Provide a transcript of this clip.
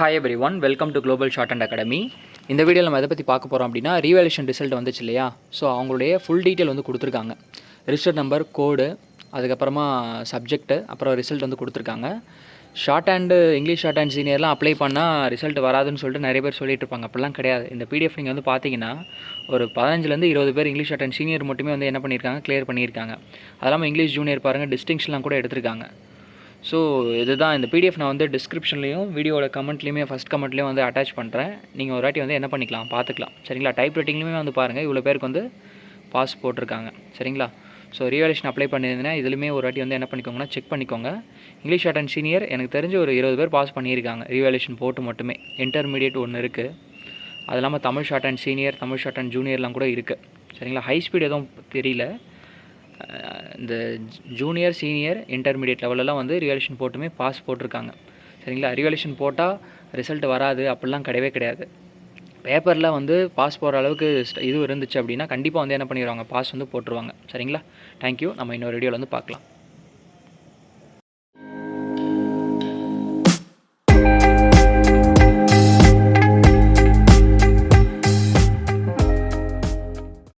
Hi every one, welcome to global short and academy. இந்த வீடியோவில் நம்ம எதை பற்றி பார்க்க போகிறோம் அப்படின்னா, ரீவேல்யூஷன் ரிசல்ட் வந்துச்சு இல்லையா. ஸோ அவங்களுடைய ஃபுல் டீட்டெயில் வந்து கொடுத்துருக்காங்க. ரிஜிஸ்டர் நம்பர், கோடு, அதுக்கப்புறமா சப்ஜெக்ட்டு, அப்புறம் ரிசல்ட் வந்து கொடுத்துருக்காங்க. Shorthand English shorthand சீனியர்லாம் அப்ளை பண்ணால் ரிசல்ட் வராதுன்னு சொல்லிட்டு நிறைய பேர் சொல்லிட்டு இருப்பாங்க. அப்படிலாம் கிடையாது. இந்த பிடிஎஃப் நீங்கள் வந்து பார்த்தீங்கன்னா ஒரு 15-20 பேர் இங்கிலீஷ் ஷார்ட் ஹேண்ட் சீனியர் மட்டுமே வந்து என்ன பண்ணியிருக்காங்க, கிளியர் பண்ணியிருக்காங்க. அது இல்லாமல் இங்கிலீஷ் ஜூனியர் பாருங்கள், டிஸ்டிங்ஷன்லாம் கூட எடுத்திருக்காங்க. ஸோ இதுதான் இந்த பிடிஎஃப் நான் வந்து டிஸ்கிரிப்ஷன்லேயும் வீடியோட கமெண்ட்லேயுமே ஃபஸ்ட் கமெண்ட்லேயும் வந்து அட்டாச் பண்ணுறேன். நீங்கள் ஒரு வாட்டி வந்து என்ன பண்ணிக்கலாம், பார்த்துக்கலாம். சரிங்களா? டைப் ரைட்டிங்லேயுமே வந்து பாருங்கள், இவ்வளோ பேருக்கு வந்து பாஸ் போட்டிருக்காங்க. சரிங்களா? ஸோ ரீவேல்யூஷன் அப்ளை பண்ணியிருந்தேன்னா இதுலையுமே ஒரு வாட்டி வந்து என்ன பண்ணிக்கோங்கன்னா செக் பண்ணிக்கோங்க. இங்கிலீஷ் ஷார்ட் அண்ட் சீனியர் எனக்கு தெரிஞ்சு ஒரு 20 பேர் பாஸ் பண்ணியிருக்காங்க ரீவேல்யூஷன் போட்டு மட்டுமே. இன்டர்மீடியட் ஒன்று இருக்குது. அது இல்லாமல் Tamil shorthand senior, Tamil shorthand ஜூனியர்லாம் கூட இருக்குது. சரிங்களா? ஹை ஸ்பீட் எதுவும் தெரியல. இந்த ஜூனியர், சீனியர், இன்டர்மீடியட் லெவலெல்லாம் வந்து ரிவால்யூஷன் போட்டுமே பாஸ் போட்டிருக்காங்க. சரிங்களா? ரிவால்யூஷன் போட்டால் ரிசல்ட் வராது அப்படிலாம் கிடையவே கிடையாது. பேப்பரில் வந்து பாஸ் போகிற அளவுக்கு இது இருந்துச்சு அப்படின்னா கண்டிப்பாக வந்து என்ன பண்ணிடுவாங்க, பாஸ் வந்து போட்டுருவாங்க. சரிங்களா? தேங்க்யூ. நம்ம இன்னொரு வீடியோவில் வந்து பார்க்கலாம்.